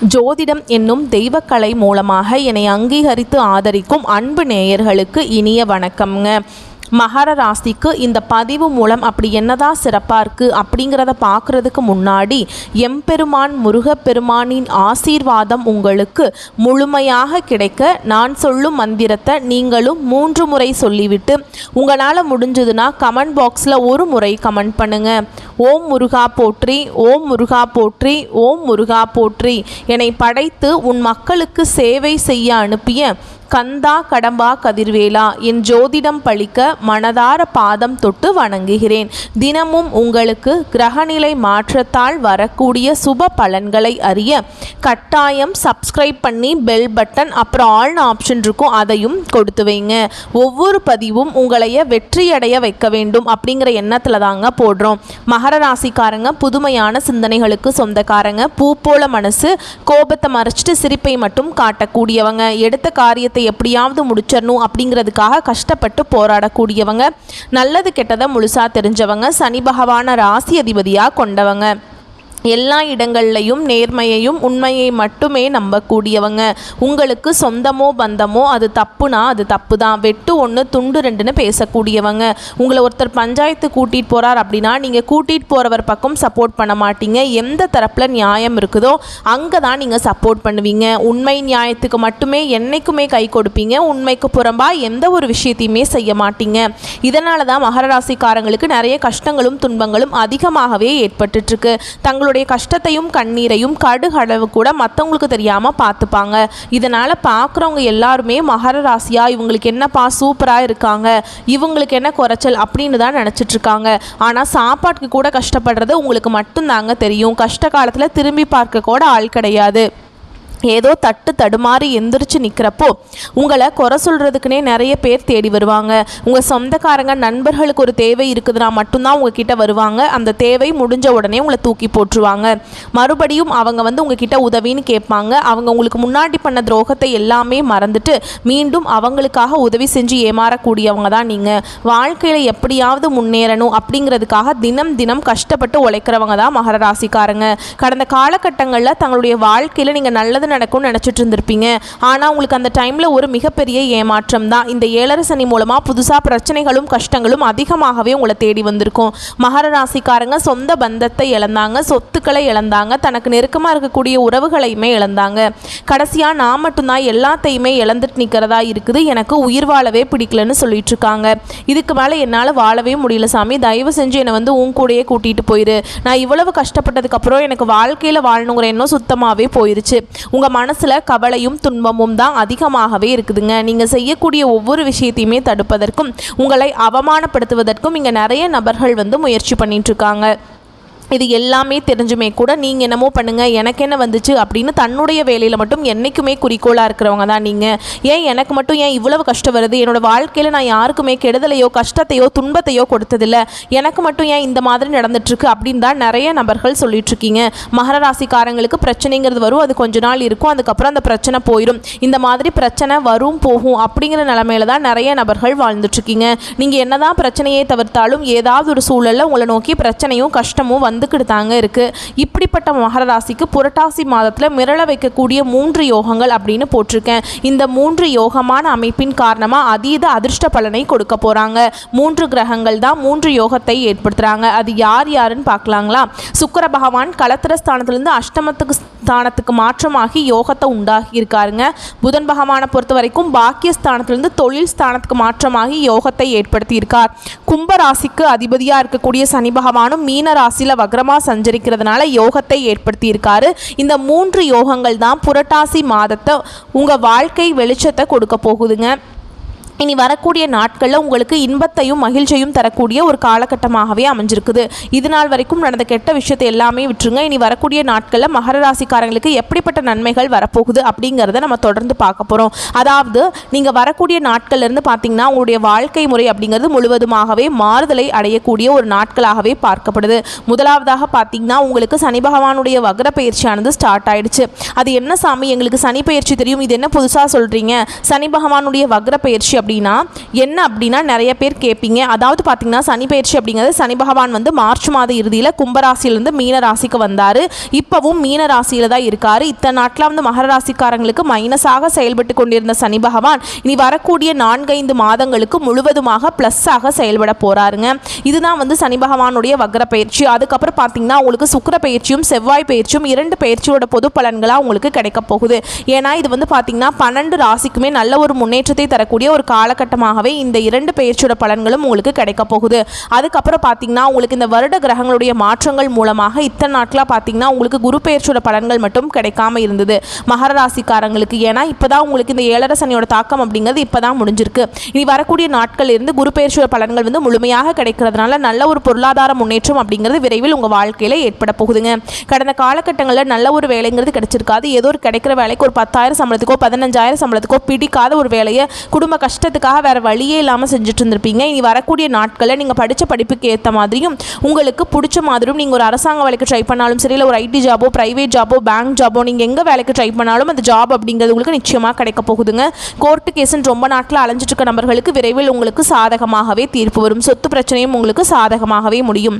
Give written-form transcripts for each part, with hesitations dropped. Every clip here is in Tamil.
ஜோதிடம் என்னும் தெய்வக்கலை மூலமாக என்னை அங்கீகரித்து ஆதரிக்கும் அன்பு நேயர்களுக்கு இனிய வணக்கம்ங்க. மகர ராசிக்கு இந்த பதிவு மூலம் அப்படி என்னதான் சிறப்பாக இருக்குது அப்படிங்கிறத பார்க்குறதுக்கு முன்னாடி எம்பெருமான் முருகப்பெருமானின் ஆசீர்வாதம் உங்களுக்கு முழுமையாக கிடைக்க நான் சொல்லும் மந்திரத்தை நீங்களும் 3 முறை சொல்லிவிட்டு உங்களால் முடிஞ்சதுன்னா கமெண்ட் பாக்ஸில் ஒரு முறை கமெண்ட் பண்ணுங்கள். ஓம் முருகா போற்றி, ஓம் முருகா போற்றி, ஓம் முருகா போற்றி. என்னை படைத்து உன் மக்களுக்கு சேவை செய்ய அனுப்பிய கந்தா கடம்பா கதிர்வேலா, என் ஜோதிடம் பழிக்க மனதார பாதம் தொட்டு வணங்குகிறேன். தினமும் உங்களுக்கு கிரகநிலை மாற்றத்தால் வரக்கூடிய சுப பலன்களை அறிய கட்டாயம் சப்ஸ்கிரைப் பண்ணி பெல் பட்டன் அப்புறம் ஆல்னு ஆப்ஷன் இருக்கும், அதையும் கொடுத்து வைங்க. ஒவ்வொரு பதிவும் உங்களைய வெற்றியடைய வைக்க வேண்டும் அப்படிங்கிற எண்ணத்தில் தாங்க போடுறோம். மகர ராசிக்காரங்க புதுமையான சிந்தனைகளுக்கு சொந்தக்காரங்க. பூ போல மனசு, கோபத்தை மறைச்சிட்டு சிரிப்பை மட்டும் காட்டக்கூடியவங்க. எடுத்த காரியத்தை எப்படியாவது முடிச்சிடணும் அப்படிங்கிறதுக்காக கஷ்டப்பட்டு போராடக்கூடியவங்க. நல்லது கெட்டதை முழுசா தெரிஞ்சவங்க. சனி பகவான ராசி அதிபதியாக கொண்டவங்க. எல்லா இடங்கள்லையும் நேர்மையையும் உண்மையை மட்டுமே நம்பக்கூடியவங்க. உங்களுக்கு சொந்தமோ பந்தமோ அது தப்புனா அது தப்பு தான், வெட்டு 1 துண்டு 2ன்னு பேசக்கூடியவங்க. உங்களை ஒருத்தர் பஞ்சாயத்து கூட்டிகிட்டு போகிறார் அப்படின்னா நீங்கள் கூட்டிகிட்டு போகிறவர் பக்கம் சப்போர்ட் பண்ண மாட்டீங்க. எந்த தரப்பில் நியாயம் இருக்குதோ அங்கே தான் நீங்கள் சப்போர்ட் பண்ணுவீங்க. உண்மை நியாயத்துக்கு மட்டுமே என்றைக்குமே கை கொடுப்பீங்க. உண்மைக்கு புறம்பாக எந்த ஒரு விஷயத்தையுமே செய்ய மாட்டீங்க. இதனால தான் மகர ராசிக்காரங்களுக்கு நிறைய கஷ்டங்களும் துன்பங்களும் அதிகமாகவே ஏற்பட்டுருக்கு. தங்களுடைய கஷ்டத்தையும் கண்ணீரையும் கடுகளவு கூட மற்றவங்களுக்கு தெரியாமல் பார்த்துப்பாங்க. இதனால் பார்க்குறவங்க எல்லாருமே மகர ராசியா இவங்களுக்கு என்னப்பா சூப்பராக இருக்காங்க, இவங்களுக்கு என்ன குறைச்சல் அப்படின்னு தான் நினச்சிட்ருக்காங்க. ஆனால் சாப்பாட்டுக்கு கூட கஷ்டப்படுறது உங்களுக்கு மட்டும்தாங்க தெரியும். கஷ்ட காலத்தில் திரும்பி பார்க்க கூட ஆள் கிடையாது. ஏதோ தட்டு தடுமாறி எந்திரிச்சு நிற்கிறப்போ உங்களை குறை சொல்கிறதுக்குனே நிறைய பேர் தேடி வருவாங்க. உங்கள் சொந்தக்காரங்க நண்பர்களுக்கு ஒரு தேவை இருக்குதுன்னா மட்டும்தான் உங்ககிட்ட வருவாங்க. அந்த தேவை முடிஞ்ச உடனே உங்களை தூக்கி போட்டுருவாங்க. மறுபடியும் அவங்க உங்ககிட்ட உதவின்னு கேட்பாங்க. அவங்க உங்களுக்கு முன்னாடி பண்ண துரோகத்தை எல்லாமே மறந்துட்டு மீண்டும் அவங்களுக்காக உதவி செஞ்சு ஏமாறக்கூடியவங்க தான் நீங்கள். வாழ்க்கையில் எப்படியாவது முன்னேறணும் அப்படிங்கிறதுக்காக தினம் தினம் கஷ்டப்பட்டு உழைக்கிறவங்க தான் மகர ராசிக்காரங்க. கடந்த காலகட்டங்களில் தங்களுடைய வாழ்க்கையில் நீங்கள் நல்லது நடக்கும்னு நினச்சிட்டு இருந்திருப்பீங்க. ஆனால் உங்களுக்கு அந்த டைமில் ஒரு மிகப்பெரிய ஏமாற்றம் தான். இந்த 7 சனி மூலமாக புதுசாக பிரச்சனைகளும் கஷ்டங்களும் அதிகமாகவே உங்களை தேடி வந்திருக்கும். மகர ராசிக்காரங்க சொந்த பந்தத்தை இழந்தாங்க, சொத்துக்களை இழந்தாங்க, தனக்கு நெருக்கமாக இருக்கக்கூடிய உறவுகளையுமே இழந்தாங்க. கடைசியாக நான் மட்டும்தான் எல்லாத்தையுமே இழந்துட்டு நிற்கிறதா இருக்குது, எனக்கு உயிர் வாழவே பிடிக்கலன்னு சொல்லிட்டு இருக்காங்க. இதுக்கு மேலே என்னால் வாழவே முடியல சாமி, தயவு செஞ்சு என்னை உன் கூடையே கூட்டிகிட்டு போயிரு. நான் இவ்வளவு கஷ்டப்பட்டதுக்கப்புறம் எனக்கு வாழ்க்கையில் வாழணுங்கிற எண்ணம் சுத்தமாகவே போயிருச்சு. உங்கள் மனசில் கவலையும் துன்பமும் தான் அதிகமாகவே இருக்குதுங்க. நீங்கள் செய்யக்கூடிய ஒவ்வொரு விஷயத்தையுமே தடுப்பதற்கும் உங்களை அவமானப்படுத்துவதற்கும் இங்கே நிறைய நபர்கள் முயற்சி பண்ணிட்டுருக்காங்க. இது எல்லாமே தெரிஞ்சுமே கூட நீங்கள் என்னமோ பண்ணுங்கள், எனக்கு என்ன வந்துச்சு அப்படின்னு தன்னுடைய வேலையில் மட்டும் என்றைக்குமே குறிக்கோளாக இருக்கிறவங்க தான் நீங்கள். ஏன் எனக்கு மட்டும் ஏன் இவ்வளவு கஷ்டம் வருது, என்னோடய வாழ்க்கையில் நான் யாருக்குமே கெடுதலையோ கஷ்டத்தையோ துன்பத்தையோ கொடுத்ததில்லை, எனக்கு மட்டும் ஏன் இந்த மாதிரி நடந்துட்டுருக்கு அப்படின்னு தான் நிறைய நபர்கள் சொல்லிட்டுருக்கீங்க. மகர ராசிக்காரங்களுக்கு பிரச்சனைங்கிறது வரும், அது கொஞ்ச நாள் இருக்கும், அதுக்கப்புறம் அந்த பிரச்சனை போயிடும். இந்த மாதிரி பிரச்சனை வரும் போகும் அப்படிங்கிற நிலைமையில தான் நிறைய நபர்கள் வாழ்ந்துட்டுருக்கீங்க. நீங்கள் என்ன தான் பிரச்சனையை தவிர்த்தாலும் ஏதாவது ஒரு சூழலில் உங்களை நோக்கி பிரச்சனையும் கஷ்டமும் தாங்க இருக்கு. இப்படிப்பட்ட மகர ராசிக்கு புரட்டாசி மாதத்தில் மிரள வைக்கக்கூடிய 3 யோகங்கள் அப்படின்னு போட்டிருக்கேன். இந்த 3 யோகமான அமைப்பின் காரணமாக அதீத அதிர்ஷ்ட பலனை கொடுக்க போறாங்க. 3 கிரகங்கள் தான் 3 யோகத்தை ஏற்படுத்துறாங்க. அது யார் யாருன்னு பார்க்கலாங்களா? சுக்கிர பகவான் களத்திர ஸ்தானத்திலிருந்து அஷ்டமத்துக்கு ஸ்தானத்துக்கு மாற்றமாகி யோகத்தை உண்டாகி இருக்காருங்க. புதன் பகவானை பொறுத்த வரைக்கும் பாக்கிய ஸ்தானத்திலிருந்து தொழில் ஸ்தானத்துக்கு மாற்றமாகி யோகத்தை ஏற்படுத்தி இருக்கார். கும்ப ராசிக்கு அதிபதியாக இருக்கக்கூடிய சனி பகவானும் மீன ராசியில் வக்ரமா சஞ்சரிக்கிறதுனால யோகத்தை ஏற்படுத்தி இருக்காரு. இந்த 3 யோகங்கள் தான் புரட்டாசி மாதத்தை உங்க வாழ்க்கை வெளிச்சத்தை கொடுக்க போகுதுங்க. இனி வரக்கூடிய நாட்களில் உங்களுக்கு இன்பத்தையும் மகிழ்ச்சியும் தரக்கூடிய ஒரு காலகட்டமாகவே அமைஞ்சிருக்குது. இது நாள் வரைக்கும் நடந்த கெட்ட விஷயத்தை எல்லாமே விட்டுருங்க. இனி வரக்கூடிய நாட்களில் மகர ராசிக்காரங்களுக்கு எப்படிப்பட்ட நன்மைகள் வரப்போகுது அப்படிங்கிறத நம்ம தொடர்ந்து பார்க்க போகிறோம். அதாவது நீங்கள் வரக்கூடிய நாட்கள்லேருந்து பார்த்தீங்கன்னா உங்களுடைய வாழ்க்கை முறை அப்படிங்கிறது முழுவதுமாகவே மாறுதலை அடையக்கூடிய ஒரு நாட்களாகவே பார்க்கப்படுது. முதலாவதாக பார்த்தீங்கன்னா உங்களுக்கு சனி பகவானுடைய வக்ர பயிற்சியானது ஸ்டார்ட் ஆயிடுச்சு. அது என்ன சாமி, எங்களுக்கு சனி பயிற்சி தெரியும், இது என்ன புதுசாக சொல்கிறீங்க, சனி பகவானுடைய வக்ர பயிற்சி அப்படின்னா என்ன அப்படின்னா நிறைய பேர் கேட்பீங்க. அதாவது பார்த்தீங்கன்னா சனி பயிற்சி அப்படிங்கிறது சனி பகவான் வந்து மார்ச் மாத இறுதியில் கும்பராசியிலிருந்து மீன ராசிக்கு வந்தார். இப்போவும் மீன ராசியில் தான் இருக்கார். இத்தனை நாட்டில் வந்து மகர ராசிக்காரங்களுக்கு மைனஸாக செயல்பட்டு கொண்டிருந்த சனி பகவான் இனி வரக்கூடிய 4-5 மாதங்களுக்கு முழுவதுமாக ப்ளஸ்ஸாக செயல்பட போகிறாருங்க. இதுதான் வந்து சனி பகவானுடைய வக்ர பயிற்சி. அதுக்கப்புறம் பார்த்தீங்கன்னா உங்களுக்கு சுக்கிர பயிற்சியும் செவ்வாய் பயிற்சியும் 2 பயிற்சியோட பொது பலன்களாக உங்களுக்கு கிடைக்க போகுது. ஏன்னா இது வந்து பார்த்தீங்கன்னா 12 ராசிக்குமே நல்ல ஒரு முன்னேற்றத்தை தரக்கூடிய ஒரு காலகட்டமாகவே இந்த 2 பயிற்சியோட பலன்களும் உங்களுக்கு கிடைக்க போகுது. அதுக்கப்புறம் பார்த்தீங்கன்னா உங்களுக்கு இந்த வருட கிரகங்களுடைய மாற்றங்கள் மூலமாக இத்தனை நாட்களாக பார்த்தீங்கன்னா உங்களுக்கு குரு பயிற்சியோட பலன்கள் மட்டும் கிடைக்காம இருந்தது மகர ராசிக்காரங்களுக்கு. ஏன்னா இப்போதான் உங்களுக்கு இந்த 7 சனியோட தாக்கம் அப்படிங்கிறது இப்போதான் முடிஞ்சிருக்கு. இனி வரக்கூடிய நாட்கள் இருந்து குரு பயிற்சியோட பலன்கள் வந்து முழுமையாக கிடைக்கிறதுனால நல்ல ஒரு பொருளாதார முன்னேற்றம் அப்படிங்கிறது விரைவில் உங்கள் வாழ்க்கையில் ஏற்பட போகுதுங்க. கடந்த காலகட்டங்களில் நல்ல ஒரு வேலைங்கிறது கிடைச்சிருக்காது. ஏதோ ஒரு கிடைக்கிற வேலைக்கு ஒரு 10,000 சம்பளத்துக்கோ 15,000 சம்பளத்துக்கோ பிடிக்காத ஒரு வேலையை குடும்ப கஷ்டத்துக்காக வேறு வழியே இல்லாமல் செஞ்சுட்டு இருந்திருப்பீங்க. இனி வரக்கூடிய நாட்களில் நீங்கள் படித்த படிப்புக்கு ஏற்ற மாதிரியும் உங்களுக்கு பிடிச்ச மாதிரியும் நீங்கள் ஒரு அரசாங்க வேலைக்கு ட்ரை பண்ணாலும் சரி, இல்லை ஒரு ஐடி ஜாபோ ப்ரைவேட் ஜாபோ பேங்க் ஜாபோ நீங்கள் எங்கே வேலைக்கு ட்ரை பண்ணாலும் அந்த ஜாப் அப்படிங்கிறது உங்களுக்கு நிச்சயமாக கிடைக்க போகுதுங்க. கோர்ட்டு கேஸுன்னு ரொம்ப நாட்கள் அலைஞ்சிட்டு இருக்க நபர்களுக்கு விரைவில் உங்களுக்கு சாதகமாகவே தீர்ப்பு வரும். சொத்து பிரச்சனையும் உங்களுக்கு சாதகமாகவே முடியும்.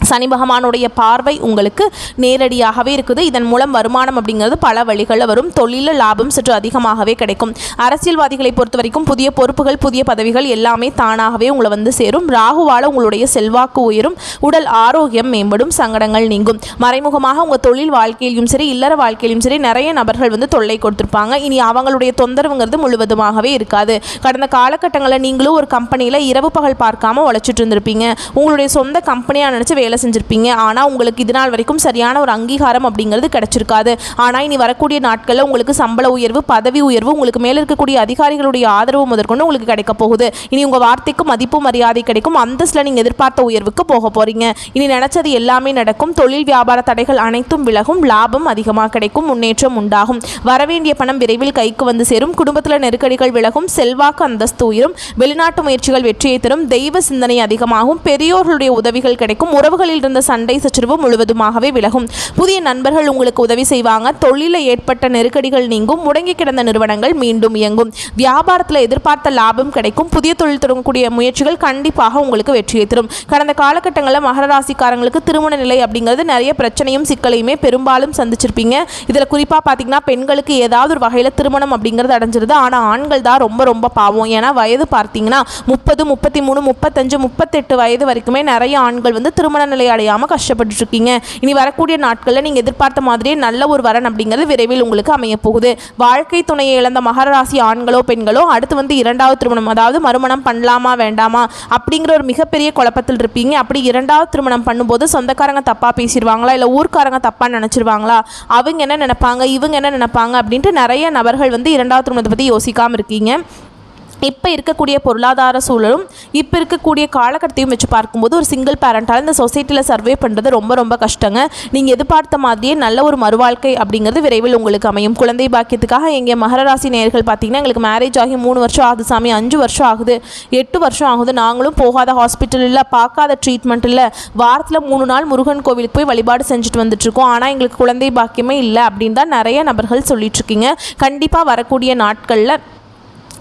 சனி பகவானுடைய பார்வை உங்களுக்கு நேரடியாகவே இருக்குது. இதன் மூலம் வருமானம் அப்படிங்கிறது பல வழிகளில் வரும். தொழிலில் லாபம் சற்று அதிகமாகவே கிடைக்கும். அரசியல்வாதிகளை பொறுத்த வரைக்கும் புதிய பொறுப்புகள் புதிய பதவிகள் எல்லாமே தானாகவே உங்களை வந்து சேரும். ராகுவால் உங்களுடைய செல்வாக்கு உயரும். உடல் ஆரோக்கியம் மேம்படும். சங்கடங்கள் நீங்கும். மறைமுகமாக உங்கள் தொழில் வாழ்க்கையிலும் சரி இல்லற வாழ்க்கையிலும் சரி நிறைய நபர்கள் வந்து தொல்லை கொடுத்துருப்பாங்க. இனி அவங்களுடைய தொந்தரவுங்கிறது முழுவதுமாகவே இருக்காது. கடந்த காலகட்டங்களில் நீங்களும் ஒரு கம்பெனியில் இரவு பகல் பார்க்காம உழைச்சிட்டு இருந்திருப்பீங்க. உங்களுடைய சொந்த கம்பெனியாக நினச்சி வேலை செஞ்சிருப்பீங்க. ஆனால் உங்களுக்கு இது நாள் வரைக்கும் சரியான ஒரு அங்கீகாரம் அப்படிங்கிறது கிடைச்சிருக்காது. ஆனால் இனி வரக்கூடிய நாட்களில் உங்களுக்கு சம்பள உயர்வு பதவி உயர்வு உங்களுக்கு மேலே இருக்கக்கூடிய அதிகாரிகளுடைய ஆதரவு முதற்கொண்டு உங்களுக்கு கிடைக்க போகுது. இனி உங்கள் வார்த்தைக்கு மதிப்பு மரியாதை கிடைக்கும். அந்தஸ்தில் நீங்கள் எதிர்பார்த்த உயர்வுக்கு போக போறீங்க. இனி நினைச்சது எல்லாமே நடக்கும். தொழில் வியாபார தடைகள் அனைத்தும் விலகும். லாபம் அதிகமாக கிடைக்கும். முன்னேற்றம் உண்டாகும். வரவேண்டிய பணம் விரைவில் கைக்கு வந்து சேரும். குடும்பத்தில் நெருக்கடிகள் விலகும். செல்வாக்கு அந்தஸ்து உயரும். வெளிநாட்டு முயற்சிகள் வெற்றியை தரும். தெய்வ சிந்தனை அதிகமாகும். பெரியோர்களுடைய உதவிகள் கிடைக்கும். உறவுகளில் இருந்த சண்டை சச்சரவு முழுவதுமாகவே விலகும். புதிய நண்பர்கள் உங்களுக்கு உதவி செய்வாங்க. தொழிலில் ஏற்பட்ட நெருக்கடிகள் நீங்கும். முடங்கி கிடந்த நிறுவனங்கள் மீண்டும் இயங்கும். வியாபாரத்தில் எதிர்பார்த்த லாபம் கிடைக்கும். புதிய தொழில் தொடங்கக்கூடிய முயற்சிகள் கண்டிப்பாக உங்களுக்கு வெற்றியை தரும். கடந்த காலகட்டங்களில் மகர ராசிக்காரங்களுக்கு திருமண நிலை அப்படிங்கிறது நிறைய பிரச்சனையும் சிக்கலையுமே பெரும்பாலும் சந்திச்சிருப்பீங்க. இதில் குறிப்பாக பார்த்தீங்கன்னா பெண்களுக்கு ஏதாவது ஒரு வகையில் திருமணம் அப்படிங்கிறது அடைஞ்சிருது. ஆனால் ஆண்கள் தான் ரொம்ப ரொம்ப பாவம். ஏன்னா வயது பார்த்தீங்கன்னா 30, 33, 35, 38 வயது வரைக்குமே நிறைய ஆண்கள் வந்து திருமண நிலை அடையாமல் கஷ்டப்பட்டு இருக்கீங்க. இனி வரக்கூடிய நாட்களில் நீங்கள் எதிர்பார்த்த மாதிரியே நல்ல ஒரு வரன் அப்படிங்கிறது விரைவில் உங்களுக்கு அமைய போகுது. வாழ்க்கை துணையை இழந்த மகர ராசி ஆண்களோ பெண்களோ அடுத்து வந்து 2வது திருமணம் அதாவது மறுமணம் பண்ணலாமா வேண்டாமா அப்படிங்கிற ஒரு மிகப்பெரிய குழப்பத்தில் இருப்பீங்க. அப்படி 2வது திருமணம் பண்ணும்போது சொந்தக்காரங்க தப்பாக பேசிடுவாங்களா, இல்லை ஊர்க்காரங்க தப்பாக நினச்சிருவாங்களா, அவங்க என்ன நினைப்பாங்க இவங்க என்ன நினைப்பாங்க அப்படின்ட்டு நிறைய நபர்கள் வந்து 2வது திருமணத்தை பற்றி யோசிக்காமல் இருக்கீங்க. இப்போ இருக்கக்கூடிய பொருளாதார சூழலும் இப்போ இருக்கக்கூடிய காலகட்டத்தையும் வச்சு பார்க்கும்போது ஒரு சிங்கிள் பேரண்டால் இந்த சொசைட்டியில் சர்வே பண்ணுறது ரொம்ப ரொம்ப கஷ்டங்க. நீங்கள் எதிர்பார்த்த மாதிரியே நல்ல ஒரு மறுவாழ்க்கை அப்படிங்கிறது விரைவில் உங்களுக்கு அமையும். குழந்தை பாக்கியத்துக்காக எங்கள் மகர ராசி நேயர்கள் பார்த்தீங்கன்னா எங்களுக்கு மேரேஜ் ஆகி 3 வருஷம் ஆகுது சாமி, 5 வருஷம் ஆகுது, 8 வருஷம் ஆகுது, நாங்களும் போகாத ஹாஸ்பிட்டல் இல்லை, பார்க்காத ட்ரீட்மெண்ட் இல்லை, வாரத்தில் 3 நாள் முருகன் கோவிலுக்கு போய் வழிபாடு செஞ்சுட்டு வந்துட்டுருக்கோம், ஆனால் எங்களுக்கு குழந்தை பாக்கியமே இல்லை அப்படின்னு தான் நிறைய நபர்கள் சொல்லிட்டுருக்கீங்க. கண்டிப்பாக வரக்கூடிய நாட்களில்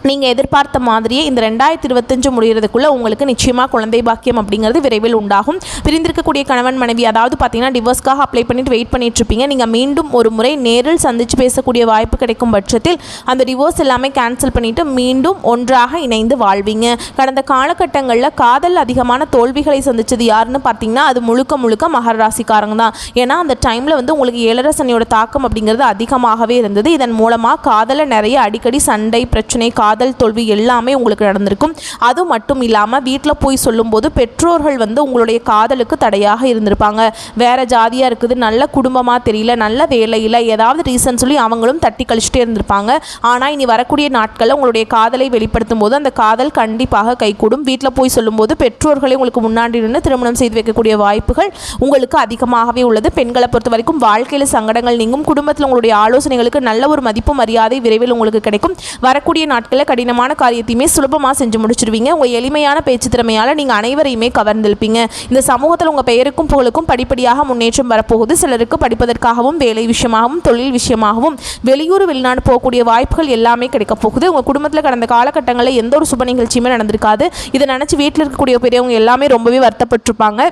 நீங்கள் எதிர்பார்த்த மாதிரியே இந்த 2025 முடிகிறதுக்குள்ளே உங்களுக்கு நிச்சயமாக குழந்தை பாக்கியம் அப்படிங்கிறது விரைவில் உண்டாகும். பிரிந்திருக்கக்கூடிய கணவன் மனைவி அதாவது பார்த்தீங்கன்னா டிவோர்ஸ்க்காக அப்ளை பண்ணிட்டு வெயிட் பண்ணிட்டு இருப்பீங்க. நீங்கள் மீண்டும் ஒரு முறை நேரில் சந்தித்து பேசக்கூடிய வாய்ப்பு கிடைக்கும் பட்சத்தில் அந்த டிவோர்ஸ் எல்லாமே கேன்சல் பண்ணிவிட்டு மீண்டும் ஒன்றாக இணைந்து வாழ்வீங்க. கடந்த காலகட்டங்களில் காதல் அதிகமான தோல்விகளை சந்தித்தது யாருன்னு பார்த்தீங்கன்னா அது முழுக்க முழுக்க மகர ராசிக்காரங்க தான். ஏன்னா அந்த டைமில் வந்து உங்களுக்கு 7 சனியோட தாக்கம் அப்படிங்கிறது அதிகமாகவே இருந்தது. இதன் மூலமாக காதலில் நிறைய அடிக்கடி சண்டை பிரச்சனை காதல் தோல்வி எல்லாமே உங்களுக்கு நடந்திருக்கும். அது மட்டும் இல்லாமல் வீட்டில் போய் சொல்லும்போது பெற்றோர்கள் வந்து உங்களுடைய காதலுக்கு தடையாக இருந்திருப்பாங்க. வேற ஜாதியாக இருக்குது, நல்ல குடும்பமாக தெரியல, நல்ல வேலையில் ஏதாவது ரீசன் சொல்லி அவங்களும் தட்டி கழிச்சிட்டே இருந்திருப்பாங்க. ஆனால் இனி வரக்கூடிய நாட்களில் உங்களுடைய காதலை வெளிப்படுத்தும் போது அந்த காதல் கண்டிப்பாக கைகூடும். வீட்டில் போய் சொல்லும்போது பெற்றோர்களை உங்களுக்கு முன்னாடி நின்று திருமணம் செய்து வைக்கக்கூடிய வாய்ப்புகள் உங்களுக்கு அதிகமாகவே உள்ளது. பெண்களை பொறுத்த வரைக்கும் வாழ்க்கையில் சங்கடங்கள் நீங்கும். குடும்பத்தில் உங்களுடைய ஆலோசனைகளுக்கு நல்ல ஒரு மதிப்பு மரியாதை விரைவில் உங்களுக்கு கிடைக்கும். வரக்கூடிய நாட்கள் நாட்களில் கடினமான காரியத்தையுமே சுலபமாக செஞ்சு முடிச்சிருவீங்க. உங்கள் எளிமையான பேச்சு திறமையால் நீங்கள் அனைவரையுமே கவர்ந்திருப்பீங்க. இந்த சமூகத்தில் உங்கள் பெயருக்கும் புகழுக்கும் படிப்படியாக முன்னேற்றம் வரப்போகுது. சிலருக்கு படிப்பதற்காகவும் வேலை விஷயமாகவும் தொழில் விஷயமாகவும் வெளியூர் வெளிநாடு போகக்கூடிய வாய்ப்புகள் எல்லாமே கிடைக்க போகுது. உங்கள் குடும்பத்தில் கடந்த காலகட்டங்களில் எந்த ஒரு சுப நிகழ்ச்சியுமே நடந்திருக்காது. இதை நினச்சி வீட்டில் இருக்கக்கூடிய பெரியவங்க எல்லாமே ரொம்பவே வருத்தப்பட்டிருப்பாங்க.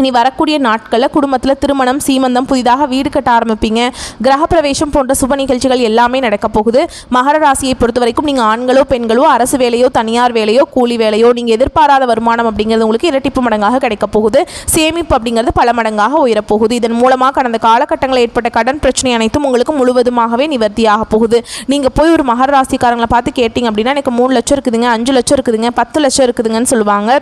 இனி வரக்கூடிய நாட்களில் குடும்பத்தில் திருமணம், சீமந்தம், புதிதாக வீடு கட்ட ஆரம்பிப்பீங்க. கிரகப்பிரவேசம் போன்ற சுப நிகழ்ச்சிகள் எல்லாமே நடக்க போகுது. மகர ராசியை பொறுத்த வரைக்கும் நீங்கள் ஆண்களோ பெண்களோ அரசு வேலையோ தனியார் வேலையோ கூலி வேலையோ நீங்கள் எதிர்பாராத வருமானம் அப்படிங்கிறது உங்களுக்கு இரட்டிப்பு மடங்காக கிடைக்க போகுது. சேமிப்பு அப்படிங்கிறது பல மடங்காக உயரப்போகுது. இதன் மூலமாக கடந்த காலகட்டங்களில் ஏற்பட்ட கடன் பிரச்சனை அனைத்தும் உங்களுக்கு முழுவதுமாகவே நிவர்த்தியாக போகுது. நீங்கள் போய் ஒரு மகர ராசிக்காரங்களை பார்த்து கேட்டிங்க அப்படின்னா எனக்கு 3 லட்சம் இருக்குதுங்க, 5 லட்சம் இருக்குதுங்க, 10 லட்சம் இருக்குதுங்கன்னு சொல்லுவாங்க.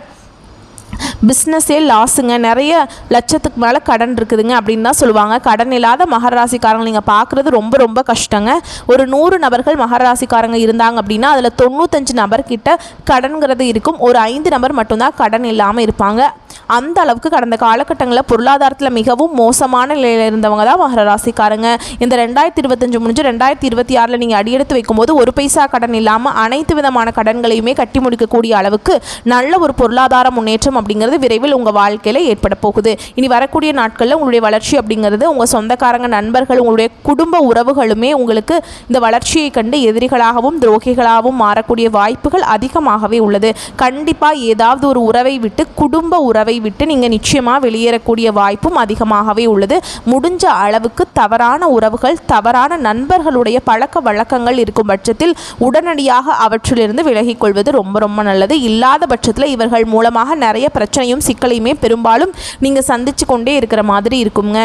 பிஸ்னஸே லாஸுங்க, நிறைய லட்சத்துக்கு மேலே கடன் இருக்குதுங்க அப்படின்னு தான் சொல்லுவாங்க. கடன் இல்லாத மகர ராசிக்காரங்க நீங்கள் பார்க்குறது ரொம்ப ரொம்ப கஷ்டங்க. ஒரு 100 நபர்கள் மகர ராசிக்காரங்க இருந்தாங்க அப்படின்னா அதில் 95 நபர்கிட்ட கடன்கிறது இருக்கும். ஒரு 5 நபர் மட்டும்தான் கடன் இல்லாமல் இருப்பாங்க. அந்த அளவுக்கு கடந்த காலகட்டங்களில் பொருளாதாரத்தில் மிகவும் மோசமான நிலையில் இருந்தவங்க தான் மகர ராசிக்காரங்க. இந்த 2025 முடிஞ்சு 2026 நீங்கள் அடியெடுத்து வைக்கும்போது ஒரு பைசா கடன் இல்லாமல் அனைத்து விதமான கடன்களையுமே கட்டி முடிக்கக்கூடிய அளவுக்கு நல்ல ஒரு பொருளாதார முன்னேற்றம் அப்படிங்கிறது விரைவில் உங்கள் வாழ்க்கையில் ஏற்பட போகுது. இனி வரக்கூடிய நாட்களில் உங்களுடைய வளர்ச்சி அப்படிங்கிறது உங்கள் சொந்தக்காரங்க, நண்பர்கள், உங்களுடைய குடும்ப உறவுகளுமே உங்களுக்கு இந்த வளர்ச்சியை கண்டு எதிரிகளாகவும் துரோகிகளாகவும் மாறக்கூடிய வாய்ப்புகள் அதிகமாகவே உள்ளது. கண்டிப்பாக ஏதாவது ஒரு உறவை விட்டு, குடும்ப உறவை விட்டு நீங்கள் நிச்சயமாக வெளியேறக்கூடிய வாய்ப்பும் அதிகமாகவே உள்ளது. முடிஞ்ச அளவுக்கு தவறான உறவுகள், தவறான நண்பர்களுடைய பழக்க வழக்கங்கள் இருக்கும் பட்சத்தில் உடனடியாக அவற்றிலிருந்து விலகிக் கொள்வது ரொம்ப ரொம்ப நல்லது. இல்லாத பட்சத்தில் இவர்கள் மூலமாக நிறைய பிரச்சனையும் சிக்கலையுமே பெரும்பாலும் நீங்கள் சந்திச்சு கொண்டே இருக்கிற மாதிரி இருக்குங்க.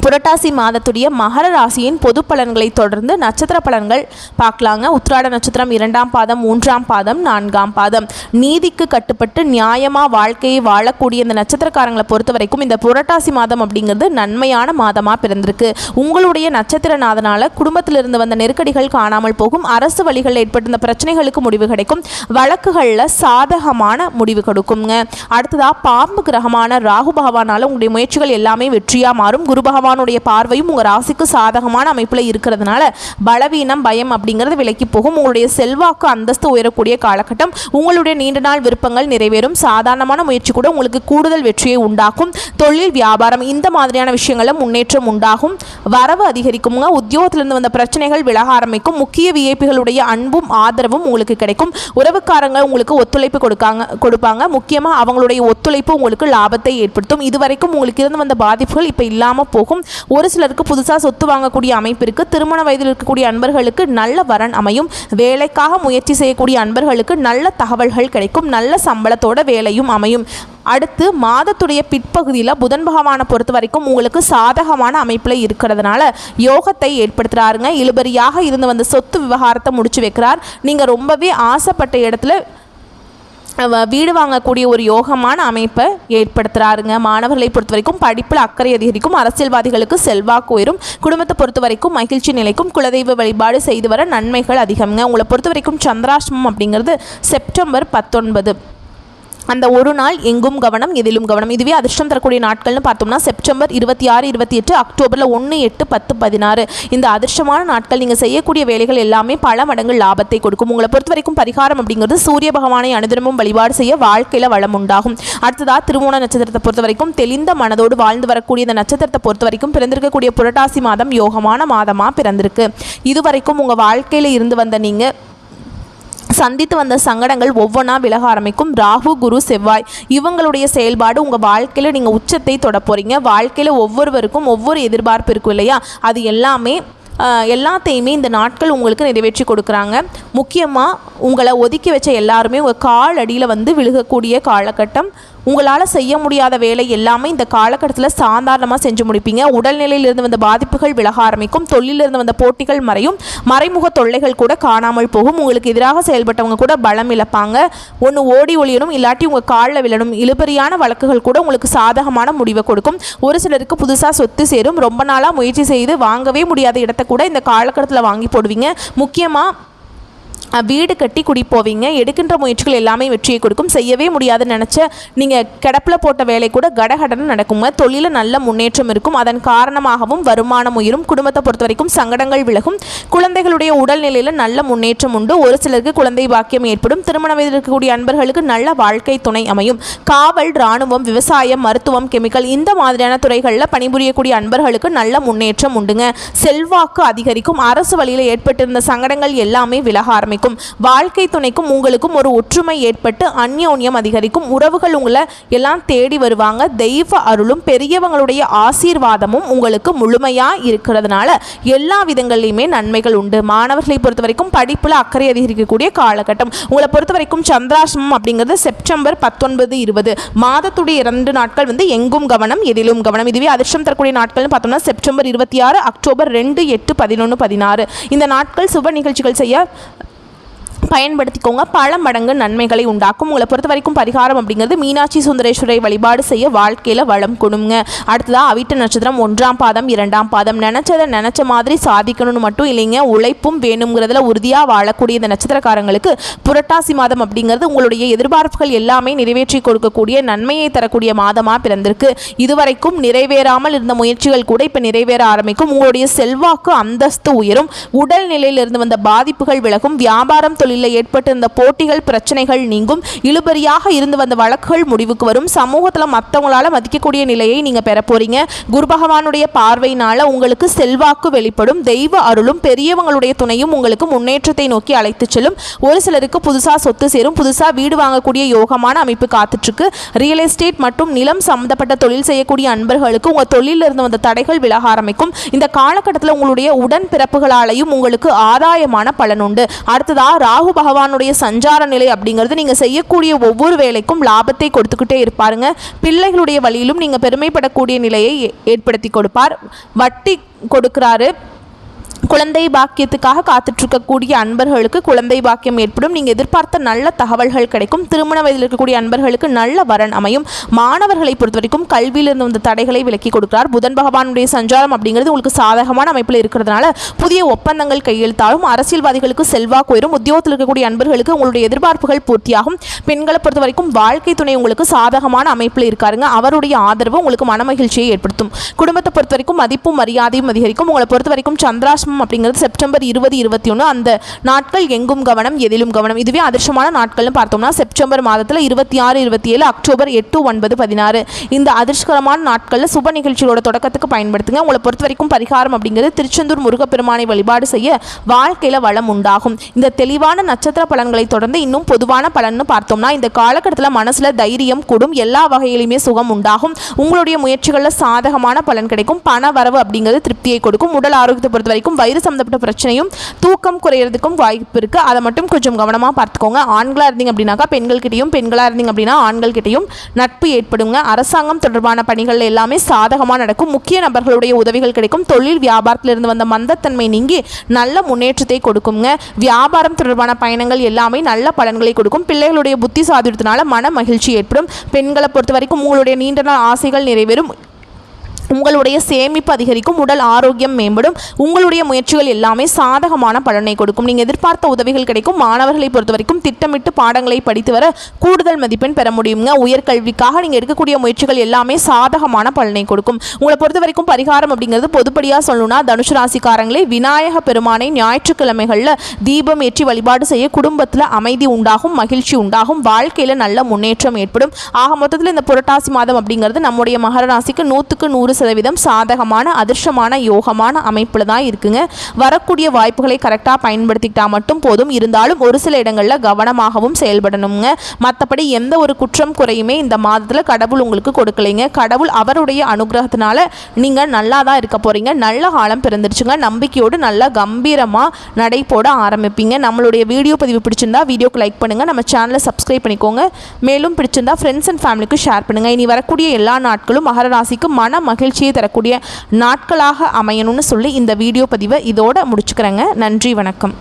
புரட்டாசி மாதத்துடைய மகர ராசியின் பொது பலன்களை தொடர்ந்து நட்சத்திர பலன்கள் பார்க்கலாங்க. உத்திராட நட்சத்திரம் 2ஆம் பாதம், 3ஆம் பாதம், 4ஆம் பாதம். நீதிக்கு கட்டுப்பட்டு நியாயமாக வாழ்க்கையை வாழக்கூடிய இந்த நட்சத்திரக்காரங்களை பொறுத்த வரைக்கும் இந்த புரட்டாசி மாதம் அப்படிங்கிறது நன்மையான மாதமாக பிறந்திருக்கு. உங்களுடைய நட்சத்திரநாதனால் குடும்பத்திலிருந்து வந்த நெருக்கடிகள் காணாமல் போகும். அரசு வழிகளில் ஏற்பட்ட பிரச்சனைகளுக்கு முடிவு கிடைக்கும். வழக்குகளில் சாதகமான முடிவு கொடுக்குங்க. அடுத்ததாக பாம்பு கிரகமான ராகு பகவானால் உங்களுடைய முயற்சிகள் எல்லாமே வெற்றியாக மாறும். குரு பகவானுடைய பார்வையும் உங்கள் ராசிக்கு சாதகமான அமைப்பில் இருக்கிறதுனால பலவீனம், பயம் அப்படிங்கிறது விலக்கி போகும். உங்களுடைய செல்வாக்கு, அந்தஸ்து உயரக்கூடிய காலகட்டம். உங்களுடைய நீண்ட நாள் விருப்பங்கள் நிறைவேறும். சாதாரணமான முயற்சி கூட உங்களுக்கு கூடுதல் வெற்றியை உண்டாக்கும். தொழில், வியாபாரம் இந்த மாதிரியான விஷயங்களில் முன்னேற்றம் உண்டாகும். வரவு அதிகரிக்குங்க. உத்தியோகத்திலிருந்து வந்த பிரச்சனைகள் விலக ஆரம்பிக்கும். முக்கிய விஐபிகளுடைய அன்பும் ஆதரவும் உங்களுக்கு கிடைக்கும். உறவுக்காரங்க உங்களுக்கு ஒத்துழைப்பு கொடுப்பாங்க. முக்கியமாக அவங்களுடைய ஒத்துழைப்பு உங்களுக்கு லாபத்தை ஏற்படுத்தும். இதுவரைக்கும் உங்களுக்கு இருந்து வந்த பாதிப்புகள் இப்போ இல்லாமல் போகும். ஒரு சிலருக்கு புதுசாக சொத்து வாங்கக்கூடிய அமைப்பு இருக்கு. திருமண வயதில் இருக்கக்கூடிய அன்பர்களுக்கு நல்ல வரன் அமையும். வேலைக்காக முயற்சி செய்யக்கூடிய அன்பர்களுக்கு நல்ல தகவல்கள் கிடைக்கும். நல்ல சம்பளத்தோட வேலையும் அமையும். அடுத்து மாதத்துடைய பிற்பகுதியில் புதன் பகவானை பொறுத்த வரைக்கும் உங்களுக்கு சாதகமான அமைப்பில் இருக்கிறதுனால யோகத்தை ஏற்படுத்துகிறாருங்க. இழுபறியாக இருந்து வந்த சொத்து விவகாரத்தை முடிச்சு வைக்கிறார். நீங்கள் ரொம்பவே ஆசைப்பட்ட இடத்துல வீடு வாங்கக்கூடிய ஒரு யோகமான அமைப்பை ஏற்படுத்துகிறாருங்க. மாணவர்களை பொறுத்த வரைக்கும் படிப்பில் அக்கறை அதிகரிக்கும். அரசியல்வாதிகளுக்கு செல்வாக்கு உயரும். குடும்பத்தை பொறுத்த வரைக்கும் மகிழ்ச்சி நிலைக்கும். குலதெய்வ வழிபாடு செய்து வர நன்மைகள் அதிகம்ங்க. உங்களை பொறுத்த வரைக்கும் சந்திராஷ்டமம் அப்படிங்கிறது செப்டம்பர் 19. அந்த ஒரு நாள் எங்கும் கவனம், எதிலும் கவனம். இதுவே அதிர்ஷ்டம் தரக்கூடிய நாட்கள்னு பார்த்தோம்னா செப்டம்பர் 26, 28, அக்டோபரில் 1, 8, 10, 16. இந்த அதிர்ஷ்டமான நாட்கள் நீங்கள் செய்யக்கூடிய வேலைகள் எல்லாமே பல மடங்கு லாபத்தை கொடுக்கும். உங்களை பொறுத்த வரைக்கும் பரிகாரம் அப்படிங்கிறது சூரிய பகவானை அனுதினமும் வழிபாடு செய்ய வாழ்க்கையில் வளம் உண்டாகும். அடுத்ததாக திருவோண நட்சத்திரத்தை பொறுத்த வரைக்கும் தெளிந்த மனதோடு வாழ்ந்து வரக்கூடிய இந்த நட்சத்திரத்தை பொறுத்த வரைக்கும் பிறந்திருக்கக்கூடிய புரட்டாசி மாதம் யோகமான மாதமாக பிறந்திருக்கு. இதுவரைக்கும் உங்கள் வாழ்க்கையில் இருந்து வந்த நீங்கள் சந்தித்து வந்த சங்கடங்கள் ஒவ்வொன்றா விலக ஆரம்பிக்கும். ராகு, குரு, செவ்வாய் இவங்களுடைய செயல்பாடு உங்கள் வாழ்க்கையில் நீங்கள் உச்சத்தை தொட போகிறீங்க. வாழ்க்கையில் ஒவ்வொருவருக்கும் ஒவ்வொரு எதிர்பார்ப்பு இருக்கும் இல்லையா, அது எல்லாத்தையுமே இந்த நாட்கள் உங்களுக்கு நிறைவேற்றி கொடுக்குறாங்க. முக்கியமாக உங்களை ஒதுக்கி வச்ச எல்லாருமே உங்கள் கால் அடியில் வந்து விழுகக்கூடிய காலகட்டம். உங்களால் செய்ய முடியாத வேலை எல்லாமே இந்த காலகட்டத்தில் சாதாரணமாக செஞ்சு முடிப்பீங்க. உடல்நிலையிலிருந்து வந்த பாதிப்புகள் விலக ஆரம்பிக்கும். தொழிலிருந்து வந்த போட்டிகள் மறையும். மறைமுக தொல்லைகள் கூட காணாமல் போகும். உங்களுக்கு எதிராக செயல்பட்டவங்க கூட பலம் இழப்பாங்க. ஒன்று ஓடி ஒளியணும், இல்லாட்டி உங்கள் காலில் விழணும். இழுபறியான வழக்குகள் கூட உங்களுக்கு சாதகமான முடிவை கொடுக்கும். ஒரு சிலருக்கு புதுசாக சொத்து சேரும். ரொம்ப நாளாக முயற்சி செய்து வாங்கவே முடியாத இடத்த கூட இந்த காலகட்டத்தில் வாங்கி போடுவீங்க. முக்கியமாக வீடு கட்டி குடி போவீங்க. எடுக்கின்ற முயற்சிகள் எல்லாமே வெற்றியை கொடுக்கும். செய்யவே முடியாதுன்னு நினச்ச நீங்கள் கிடப்பில் போட்ட வேலை கூட கடகடன்னு நடக்குங்க. தொழிலில் நல்ல முன்னேற்றம் இருக்கும். அதன் காரணமாகவும் வருமானம் உயரும். குடும்பத்தை பொறுத்த வரைக்கும் சங்கடங்கள் விலகும். குழந்தைகளுடைய உடல்நிலையில் நல்ல முன்னேற்றம் உண்டு. ஒரு சிலருக்கு குழந்தை பாக்கியம் ஏற்படும். திருமண வயதில் இருக்கக்கூடிய அன்பர்களுக்கு நல்ல வாழ்க்கை துணை அமையும். காவல், இராணுவம், விவசாயம், மருத்துவம், கெமிக்கல் இந்த மாதிரியான துறைகளில் பணிபுரியக்கூடிய அன்பர்களுக்கு நல்ல முன்னேற்றம் உண்டுங்க. செல்வாக்கு அதிகரிக்கும். அரசு வழியில் ஏற்பட்டிருந்த சங்கடங்கள் எல்லாமே விலக ஆரம்பிக்கும். வாழ்க்கை துணைக்கும் உங்களுக்கும் ஒரு ஒற்றுமை ஏற்பட்டு அந்யோன்யம் அதிகரிக்கும். உறவுகள் உங்களை எல்லாம் தேடி வருவாங்க. தெய்வ அருளும் பெரியவங்களுடைய ஆசீர்வாதமும் உங்களுக்கு முழுமையா இருக்கிறதுனால எல்லா விதங்கள்லையுமே நன்மைகள் உண்டு. மாணவர்களை பொறுத்த வரைக்கும் படிப்புல அக்கறை அதிகரிக்கக்கூடிய காலகட்டம். உங்களை பொறுத்த வரைக்கும் சந்திராஷ்டமம் அப்படிங்கிறது செப்டம்பர் 19, 20 மாதத்துடைய 2 நாட்கள் எங்கும் கவனம் எதிலும் கவனம். இதுவே அதிர்ஷ்டம் தரக்கூடிய நாட்கள்னு பார்த்தோம்னா செப்டம்பர் 26, அக்டோபர் 2, 8, 11, 16 இந்த நாட்கள் சுப நிகழ்ச்சிகள் செய்ய பயன்படுத்திக்கோங்க. பல மடங்கு நன்மைகளை உண்டாக்கும். உங்களை பொறுத்த வரைக்கும் பரிகாரம் அப்படிங்கிறது மீனாட்சி சுந்தரேஸ்வரை வழிபாடு செய்ய வாழ்க்கையில் வளம் கொடுங்க. அடுத்ததாக அவிட்ட நட்சத்திரம் 1ஆம் பாதம் 2ஆம் பாதம். நினச்சதை நினச்ச மாதிரி சாதிக்கணும்னு மட்டும் இல்லைங்க, உழைப்பும் வேணுங்கிறதுல உறுதியாக வாழக்கூடிய இந்த நட்சத்திரக்காரங்களுக்கு புரட்டாசி மாதம் அப்படிங்கிறது உங்களுடைய எதிர்பார்ப்புகள் எல்லாமே நிறைவேற்றி கொடுக்கக்கூடிய நன்மையை தரக்கூடிய மாதமாக பிறந்திருக்கு. இதுவரைக்கும் நிறைவேறாமல் இருந்த முயற்சிகள் கூட இப்போ நிறைவேற ஆரம்பிக்கும். உங்களுடைய செல்வாக்கு அந்தஸ்து உயரும். உடல்நிலையிலிருந்து வந்த பாதிப்புகள் விலகும். வியாபாரம் தொழில் ஏற்பட்டிருந்த போட்டிகள் பிரச்சனைகள் நீங்கும். இழுபறியாக இருந்து வந்த வழக்குகள் முடிவுக்கு வரும். சமூகத்தில் மற்றவங்களால மதிக்கக்கூடிய நிலையை நீங்க பெற போறீங்க. குரு பகவானுடைய பார்வையினால உங்களுக்கு செல்வாக்கு வெளிப்படும். தெய்வ அருளும் பெரியவங்களுடைய துணையும் உங்களுக்கு முன்னேற்றத்தை நோக்கி அழைத்து செல்லும். ஒரு சிலருக்கு புதுசா சொத்து சேரும். புதுசா வீடு வாங்கக்கூடிய யோகமான அமைப்பு காத்துட்டு இருக்கு. ரியல் எஸ்டேட் மற்றும் நிலம் சம்பந்தப்பட்ட தொழில் செய்யக்கூடிய அன்பர்களுக்கு உங்க தொழிலில் இருந்து வந்த தடைகள் விலக ஆரம்பிக்கும். இந்த காலகட்டத்தில் உங்களுடைய உடன் பிறப்புகளாலையும் உங்களுக்கு ஆதாயமான பலன் உண்டு. அடுத்ததா ராகு பகவானுடைய சஞ்சார நிலை அப்படிங்கிறது நீங்க செய்யக்கூடிய ஒவ்வொரு வேலைக்கும் லாபத்தை கொடுத்துக்கிட்டே இருப்பாருங்க. பிள்ளைகளுடைய வழியிலும் நீங்க பெருமைப்படக்கூடிய நிலையை ஏற்படுத்தி கொடுப்பார். வட்டி கொடுக்கிறாரு. குழந்தை பாக்கியத்துக்காக காத்துட்ருக்கக்கூடிய அன்பர்களுக்கு குழந்தை பாக்கியம் ஏற்படும். நீங்கள் எதிர்பார்த்த நல்ல தகவல்கள் கிடைக்கும். திருமண வயதில் இருக்கக்கூடிய அன்பர்களுக்கு நல்ல வரன் அமையும். மாணவர்களை பொறுத்த வரைக்கும் கல்வியிலிருந்து வந்த தடைகளை விலக்கி கொடுக்கிறார். புதன் பகவானுடைய சஞ்சாரம் அப்படிங்கிறது உங்களுக்கு சாதகமான அமைப்பில் இருக்கிறதுனால புதிய ஒப்பந்தங்கள் கையெழுத்தாகும். அரசியல்வாதிகளுக்கு செல்வாக்கு உயரும். உத்தியோகத்தில் இருக்கக்கூடிய அன்பர்களுக்கு உங்களுடைய எதிர்பார்ப்புகள் பூர்த்தியாகும். பெண்களை பொறுத்த வரைக்கும் வாழ்க்கை துணை உங்களுக்கு சாதகமான அமைப்பில் இருக்காருங்க. அவருடைய ஆதரவு உங்களுக்கு மனமகிழ்ச்சியை ஏற்படுத்தும். குடும்பத்தை பொறுத்த வரைக்கும் மதிப்பும் மரியாதையும் அதிகரிக்கும். உங்களை பொறுத்த வரைக்கும் சந்திராஷ்டமம் அப்படிங்கிறது செப்டம்பர் 20, 21 அந்த நாட்கள் எங்கும் கவனம் எதிலும் கவனம். இதுவே அதிர்ஷ்டமான நாட்கள்னு பார்த்தோம்னா செப்டம்பர் மாதத்தில் 26, 27, அக்டோபர் 8, 9, 16 இந்த அதிர்ஷ்டகரமான நாட்களில் சுப நிகழ்ச்சிகளோட தொடக்கத்துக்கு பயன்படுத்துங்க. உங்களை பொறுத்த வரைக்கும் பரிகாரம் அப்படிங்கிறது திருச்செந்தூர் முருகப்பெருமானை வழிபாடு செய்ய வாழ்க்கையில் வளம் உண்டாகும். இந்த தெளிவான நட்சத்திர பலன்களை தொடர்ந்து இன்னும் பொதுவான பலன்னு பார்த்தோம்னா இந்த காலகட்டத்தில் மனசுல தைரியம் கூடும். எல்லா வகையிலுமே சுகம் உண்டாகும். உங்களுடைய முயற்சிகளில் சாதகமான பலன் கிடைக்கும். பண வரவு அப்படிங்கிறது திருப்தியை கொடுக்கும். உடல் ஆரோக்கியத்தை பொறுத்த வரைக்கும் வயிறு சம்பந்தப்பட்ட பிரச்சனையும் தூக்கம் குறையிறதுக்கும் வாய்ப்பு இருக்கு. அதை மட்டும் கொஞ்சம் கவனமா பார்த்துக்கோங்க. ஆண்களா இருந்தீங்க அப்படின்னாக்கா பெண்கள் கிட்டையும், பெண்களா இருந்தீங்க அப்படின்னா ஆண்கள் கிட்டையும் நட்பு ஏற்படுங்க. அரசாங்கம் தொடர்பான பணிகள் எல்லாமே சாதகமாக நடக்கும். முக்கிய நபர்களுடைய உதவிகள் கிடைக்கும். தொழில் வியாபாரத்தில் இருந்து வந்த மந்தத்தன்மை நீங்கி நல்ல முன்னேற்றத்தை கொடுக்குங்க. வியாபாரம் தொடர்பான பயணங்கள் எல்லாமே நல்ல பலன்களை கொடுக்கும். பிள்ளைகளுடைய புத்தி சாதுரியத்தினால மன மகிழ்ச்சி ஏற்படும். பெண்களை பொறுத்த வரைக்கும் உங்களுடைய நீண்ட நாள் ஆசைகள் நிறைவேறும். உங்களுடைய சேமிப்பு அதிகரிக்கும். உடல் ஆரோக்கியம் மேம்படும். உங்களுடைய முயற்சிகள் எல்லாமே சாதகமான பலனை கொடுக்கும். நீங்கள் எதிர்பார்த்த உதவிகள் கிடைக்கும். மாணவர்களை பொறுத்த வரைக்கும் திட்டமிட்டு பாடங்களை படித்து வர கூடுதல் மதிப்பெண் பெற முடியுங்க. உயர்கல்விக்காக நீங்கள் எடுக்கக்கூடிய முயற்சிகள் எல்லாமே சாதகமான பலனை கொடுக்கும். உங்களை பொறுத்த வரைக்கும் பரிகாரம் அப்படிங்கிறது பொதுப்படியாக சொல்லணும்னா தனுசு ராசிக்காரங்களே விநாயக பெருமானை ஞாயிற்றுக்கிழமைகளில் தீபம் ஏற்றி வழிபாடு செய்ய குடும்பத்தில் அமைதி உண்டாகும், மகிழ்ச்சி உண்டாகும், வாழ்க்கையில் நல்ல முன்னேற்றம் ஏற்படும். ஆக மொத்தத்தில் இந்த புரட்டாசி மாதம் அப்படிங்கிறது நம்முடைய மகர ராசிக்கு 100க்கு 100% சாதகமான அதிர்ஷ்டமான யோகமான அமைப்பில் தான் இருக்குங்க. வரக்கூடிய வாய்ப்புகளை கரெக்டாக பயன்படுத்திக்கிட்டா மட்டும் போதும். இருந்தாலும் ஒரு சில இடங்களில் கவனமாகவும் செயல்படணுங்க. மற்றபடி எந்த ஒரு குற்றம் குறையுமே இந்த மாதத்தில் கடவுள் உங்களுக்கு கொடுக்கலைங்க. கடவுள் அவருடைய அனுகிரகத்தினால நீங்கள் நல்லா தான் இருக்க போகிறீங்க. நல்ல காலம் பிறந்துருச்சுங்க. நம்பிக்கையோடு நல்லா கம்பீரமாக நடை போட ஆரம்பிப்பீங்க. நம்மளுடைய வீடியோ பதிவு பிடிச்சிருந்தா வீடியோக்கு லைக் பண்ணுங்கள். நம்ம சேனலை சப்ஸ்கிரைப் பண்ணிக்கோங்க. மேலும் பிடிச்சிருந்தா ஃப்ரெண்ட்ஸ் அண்ட் ஃபேமிலிக்கு ஷேர் பண்ணுங்கள். இனி வரக்கூடிய எல்லா நாட்களும் மகர ராசிக்கு மன மகிழ்ச்சியை தரக்கூடிய நாட்களாக அமையணும்னு சொல்லி இந்த வீடியோ பதிவை இதோட முடிச்சுக்கிறேங்க. நன்றி, வணக்கம்.